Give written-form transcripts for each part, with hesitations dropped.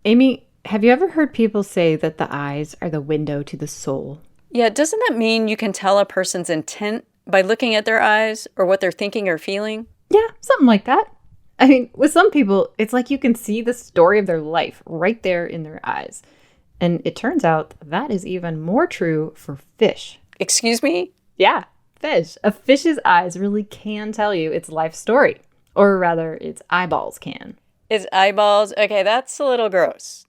Amy, have you ever heard people say that the eyes are the window to the soul? Yeah, doesn't that mean you can tell a person's intent by looking at their eyes or what they're thinking or feeling? Yeah, something like that. I mean, with some people, it's like you can see the story of their life right there in their eyes. And it turns out that is even more true for fish. Excuse me? Yeah, fish. A fish's eyes really can tell you its life story. Or rather, its eyeballs can. Its eyeballs? Okay, that's a little gross.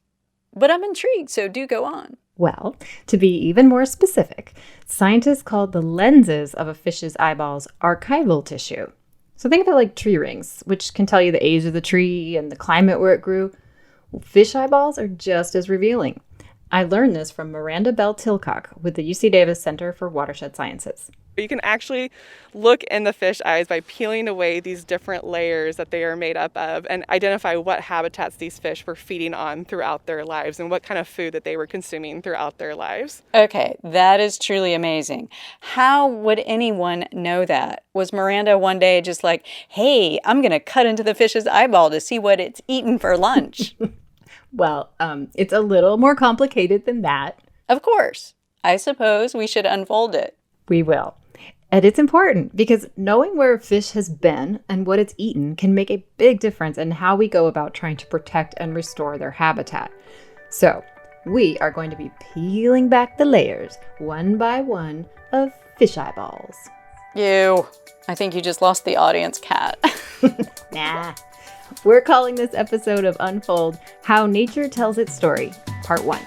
But I'm intrigued, so do go on. Well, to be even more specific, scientists called the lenses of a fish's eyeballs archival tissue. So think of it like tree rings, which can tell you the age of the tree and the climate where it grew. Well, fish eyeballs are just as revealing. I learned this from Miranda Bell Tilcock with the UC Davis Center for Watershed Sciences. You can actually look in the fish eyes by peeling away these different layers that they are made up of and identify what habitats these fish were feeding on throughout their lives and what kind of food that they were consuming throughout their lives. Okay, that is truly amazing. How would anyone know that? Was Miranda one day just like, hey, I'm going to cut into the fish's eyeball to see what it's eaten for lunch? Well, it's a little more complicated than that. Of course. I suppose we should unfold it. We will. And it's important because knowing where a fish has been and what it's eaten can make a big difference in how we go about trying to protect and restore their habitat. So, we are going to be peeling back the layers, one by one, of fish eyeballs. Ew. I think you just lost the audience, Kat. Nah. We're calling this episode of Unfold How Nature Tells Its Story, Part 1.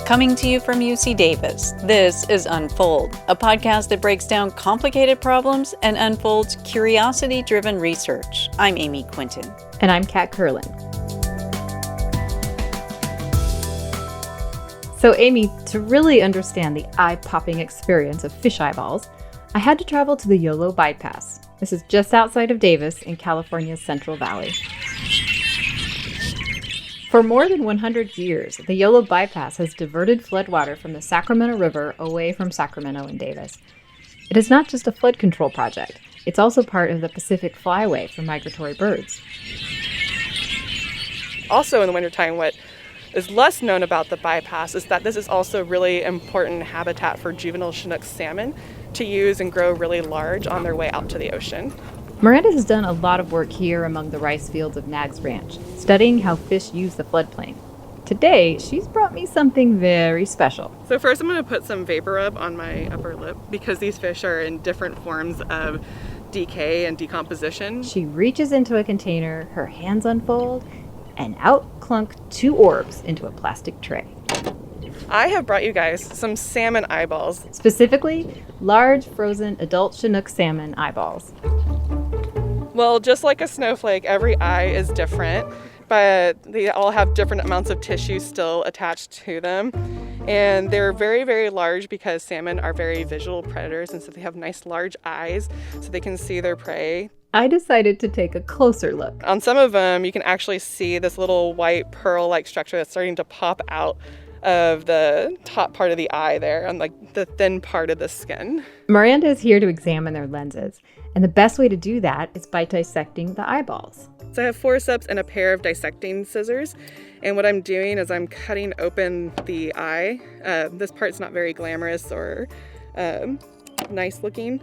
Coming to you from UC Davis, this is Unfold, a podcast that breaks down complicated problems and unfolds curiosity-driven research. I'm Amy Quinton. And I'm Kat Curlin. So Amy, to really understand the eye-popping experience of fish eyeballs, I had to travel to the Yolo Bypass. This is just outside of Davis in California's Central Valley. For more than 100 years, the Yolo Bypass has diverted floodwater from the Sacramento River away from Sacramento and Davis. It is not just a flood control project, it's also part of the Pacific Flyway for migratory birds. Also in the wintertime, what is less known about the bypass is that this is also really important habitat for juvenile Chinook salmon to use and grow really large on their way out to the ocean. Miranda has done a lot of work here among the rice fields of Nags Ranch, studying how fish use the floodplain. Today, she's brought me something very special. So first I'm going to put some vapor rub on my upper lip because these fish are in different forms of decay and decomposition. She reaches into a container, her hands unfold, and out clunk 2 orbs into a plastic tray. I have brought you guys some salmon eyeballs. Specifically, large frozen adult Chinook salmon eyeballs. Well, just like a snowflake, every eye is different, but they all have different amounts of tissue still attached to them. And they're very, very large because salmon are very visual predators, and so they have nice large eyes so they can see their prey. I decided to take a closer look. On some of them, you can actually see this little white pearl-like structure that's starting to pop out of the top part of the eye there on like the thin part of the skin. Miranda is here to examine their lenses, and the best way to do that is by dissecting the eyeballs. So I have forceps and a pair of dissecting scissors, and what I'm doing is I'm cutting open the eye. This part's not very glamorous or nice looking.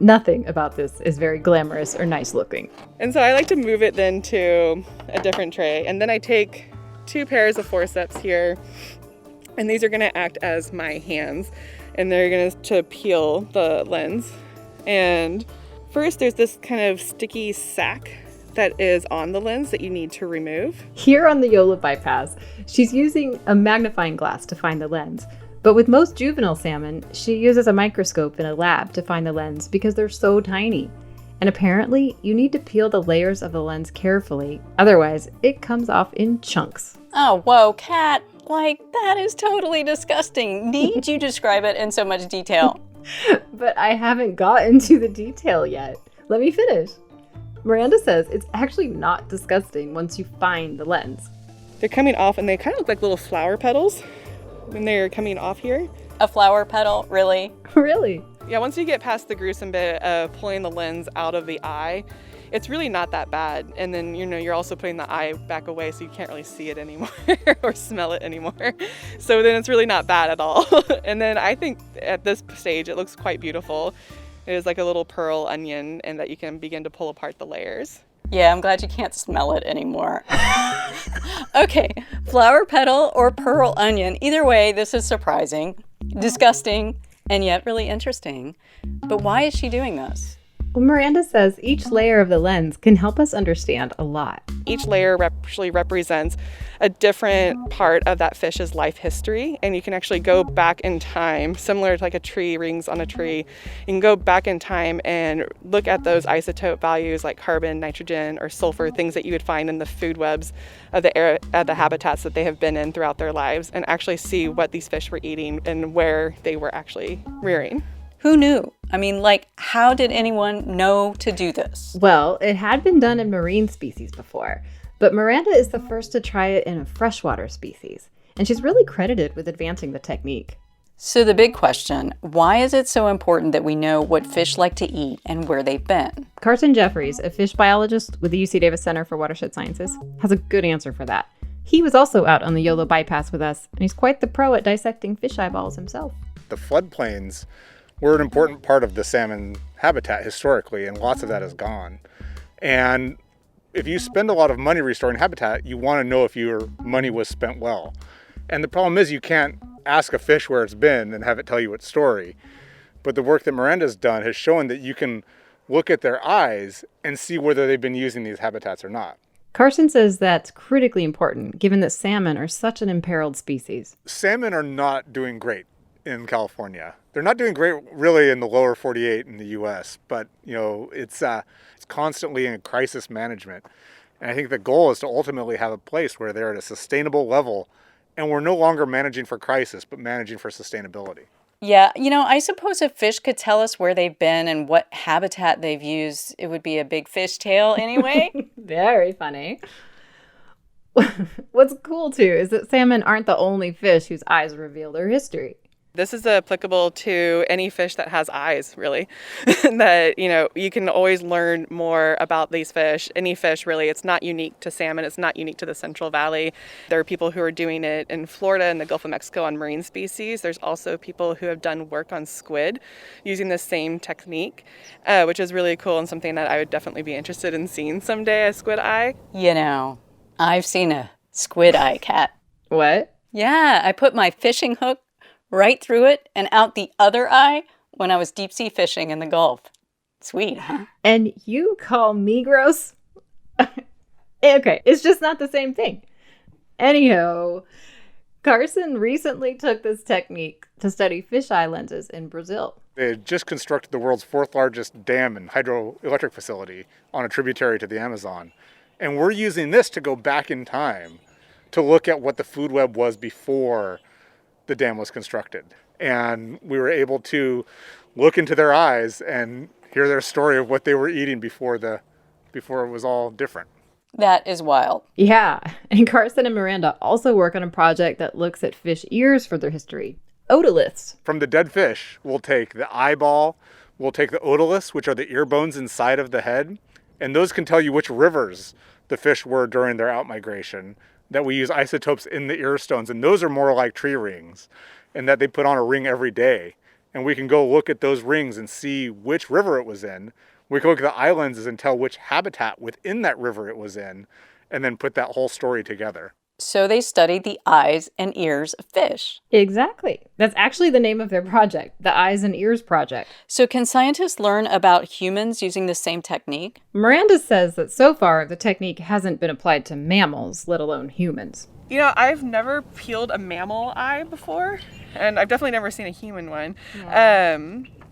Nothing about this is very glamorous or nice looking. And so I like to move it then to a different tray, and then I take 2 pairs of forceps here, and these are going to act as my hands, and they're going to peel the lens. And first there's this kind of sticky sac that is on the lens that you need to remove. Here on the Yolo Bypass, she's using a magnifying glass to find the lens. But with most juvenile salmon, she uses a microscope in a lab to find the lens because they're so tiny. And apparently, you need to peel the layers of the lens carefully, otherwise it comes off in chunks. Oh, whoa, Kat, that is totally disgusting. Need you describe it in so much detail? But I haven't gotten to the detail yet. Let me finish. Miranda says it's actually not disgusting once you find the lens. They're coming off, and they kind of look like little flower petals when they're coming off here. A flower petal, really? Really? Yeah, once you get past the gruesome bit of pulling the lens out of the eye, it's really not that bad. And then, you're also putting the eye back away so you can't really see it anymore or smell it anymore. So then it's really not bad at all. And then I think at this stage, it looks quite beautiful. It is like a little pearl onion, and that you can begin to pull apart the layers. Yeah, I'm glad you can't smell it anymore. Okay, flower petal or pearl onion. Either way, this is surprising, disgusting, and yet really interesting. But why is she doing this? Well, Miranda says each layer of the lens can help us understand a lot. Each layer actually represents a different part of that fish's life history, and you can actually go back in time, similar to like a tree, rings on a tree. You can go back in time and look at those isotope values like carbon, nitrogen, or sulfur, things that you would find in the food webs of the habitats that they have been in throughout their lives, and actually see what these fish were eating and where they were actually rearing. Who knew? I mean, how did anyone know to do this? Well, it had been done in marine species before, but Miranda is the first to try it in a freshwater species, and she's really credited with advancing the technique. So the big question, why is it so important that we know what fish like to eat and where they've been? Carson Jeffries, a fish biologist with the UC Davis Center for Watershed Sciences, has a good answer for that. He was also out on the YOLO bypass with us, and he's quite the pro at dissecting fish eyeballs himself. The floodplains were an important part of the salmon habitat historically, and lots of that is gone. And if you spend a lot of money restoring habitat, you want to know if your money was spent well. And the problem is you can't ask a fish where it's been and have it tell you its story. But the work that Miranda's done has shown that you can look at their eyes and see whether they've been using these habitats or not. Carson says that's critically important, given that salmon are such an imperiled species. Salmon are not doing great in California. They're not doing great really in the lower 48 in the US, but it's constantly in crisis management. And I think the goal is to ultimately have a place where they're at a sustainable level, and we're no longer managing for crisis, but managing for sustainability. Yeah, I suppose if fish could tell us where they've been and what habitat they've used, it would be a big fish tale anyway. Very funny. What's cool too is that salmon aren't the only fish whose eyes reveal their history. This is applicable to any fish that has eyes, really. That, you can always learn more about these fish. Any fish, really. It's not unique to salmon. It's not unique to the Central Valley. There are people who are doing it in Florida and the Gulf of Mexico on marine species. There's also people who have done work on squid using the same technique, which is really cool and something that I would definitely be interested in seeing someday, a squid eye. I've seen a squid eye, Kat. What? Yeah, I put my fishing hook right through it and out the other eye when I was deep sea fishing in the Gulf. Sweet, huh? And you call me gross? Okay, it's just not the same thing. Anyhow, Carson recently took this technique to study fisheye lenses in Brazil. They had just constructed the world's 4th largest dam and hydroelectric facility on a tributary to the Amazon. And we're using this to go back in time to look at what the food web was before the dam was constructed. And we were able to look into their eyes and hear their story of what they were eating before it was all different. That is wild. Yeah, and Carson and Miranda also work on a project that looks at fish ears for their history. Otoliths. From the dead fish, we'll take the eyeball, we'll take the otoliths, which are the ear bones inside of the head, and those can tell you which rivers the fish were during their outmigration. That we use isotopes in the ear stones, and those are more like tree rings, and that they put on a ring every day. And we can go look at those rings and see which river it was in. We can look at the eye lenses and tell which habitat within that river it was in, and then put that whole story together. So they studied the eyes and ears of fish. Exactly. That's actually the name of their project, the Eyes and Ears Project. So can scientists learn about humans using the same technique? Miranda says that so far the technique hasn't been applied to mammals, let alone humans. I've never peeled a mammal eye before, and I've definitely never seen a human one. Yeah.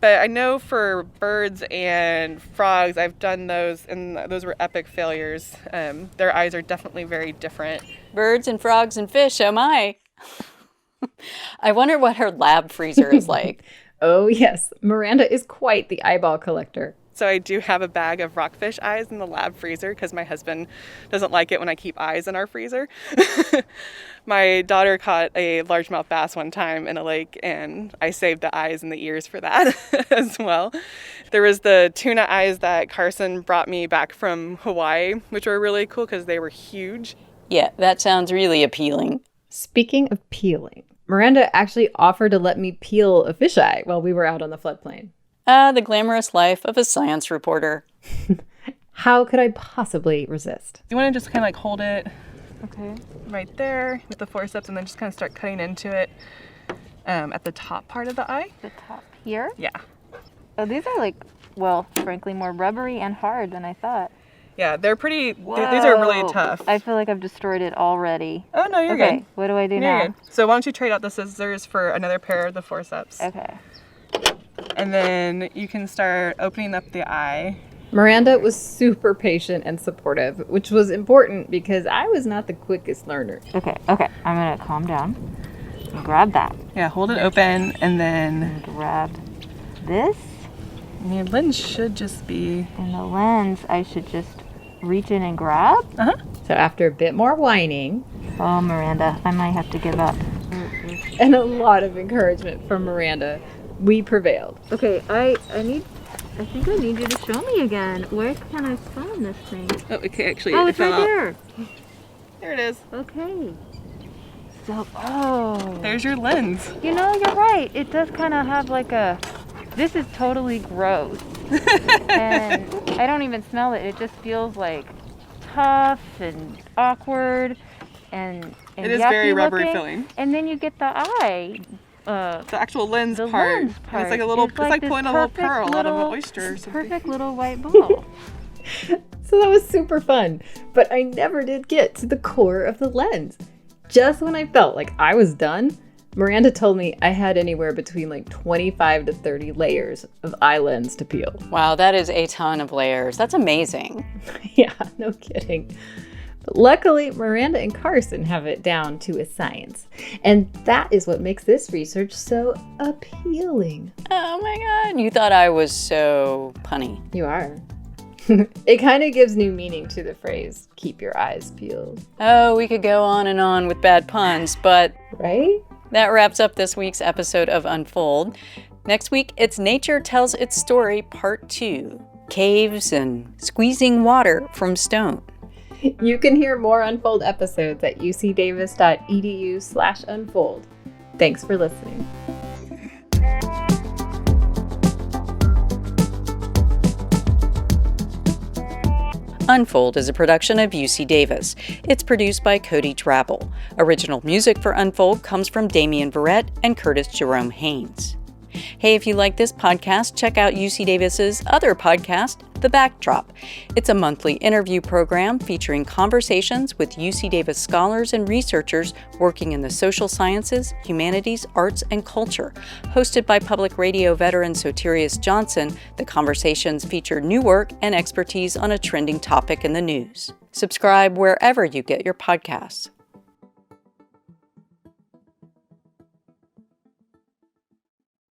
But I know for birds and frogs, I've done those, and those were epic failures. Their eyes are definitely very different. Birds and frogs and fish, oh my. I wonder what her lab freezer is like. Oh yes, Miranda is quite the eyeball collector. So I do have a bag of rockfish eyes in the lab freezer because my husband doesn't like it when I keep eyes in our freezer. My daughter caught a largemouth bass one time in a lake, and I saved the eyes and the ears for that as well. There was the tuna eyes that Carson brought me back from Hawaii, which were really cool because they were huge. Yeah, that sounds really appealing. Speaking of peeling, Miranda actually offered to let me peel a fisheye while we were out on the floodplain. The glamorous life of a science reporter. How could I possibly resist? You want to just kind of like hold it Okay. right there with the forceps and then just kind of start cutting into it at the top part of the eye. The top here. Yeah. Oh, these are like, well, frankly, more rubbery and hard than I thought. Yeah, they're pretty, these are really Whoa. tough. I feel like I've destroyed it already. Oh, no, you're Okay, good. what do I do You're now? good. So why don't you trade out the scissors for another pair of the forceps? Okay. And then you can start opening up the eye. Miranda was super patient and supportive, which was important because I was not the quickest learner. Okay, okay. I'm gonna calm down and grab that. Yeah, hold it open and then And grab this. and your lens should just be, And the lens, I should just reach in and grab. So after a bit more whining Oh, Miranda, I might have to give up. and a lot of encouragement from Miranda, we prevailed. Okay, I think I need you to show me again. Where can I find this thing? oh, okay, actually, Oh, it it's right fell out. there. There it is. Okay. So, oh. There's your lens. You know, you're right. It does kind of have like a, this is totally gross. And I don't even smell it. It just feels like tough and awkward and It is very yucky rubbery looking. feeling. And then you get the eye. The actual lens The part. lens It's part like a little, is it's like this pulling a little perfect pearl out of an little- oyster or this something. Perfect little white ball. So that was super fun, but I never did get to the core of the lens. Just when I felt like I was done, Miranda told me I had anywhere between like 25 to 30 layers of eye lens to peel. Wow, that is a ton of layers. That's amazing. Yeah, no kidding. But luckily, Miranda and Carson have it down to a science. And that is what makes this research so appealing. Oh my God, you thought I was so punny. You are. It kind of gives new meaning to the phrase, keep your eyes peeled, Oh, we could go on and on with bad puns, but right? that wraps up this week's episode of Unfold. Next week, it's Nature Tells Its Story Part 2, Caves and Squeezing Water from Stone. You can hear more Unfold episodes at ucdavis.edu/unfold. Thanks for listening. Unfold is a production of UC Davis. It's produced by Cody Drabble. Original music for Unfold comes from Damian Verrett and Curtis Jerome Haynes. Hey, if you like this podcast, check out UC Davis's other podcast, The Backdrop. It's a monthly interview program featuring conversations with UC Davis scholars and researchers working in the social sciences, humanities, arts, and culture. Hosted by public radio veteran Soterius Johnson, the conversations feature new work and expertise on a trending topic in the news. Subscribe wherever you get your podcasts.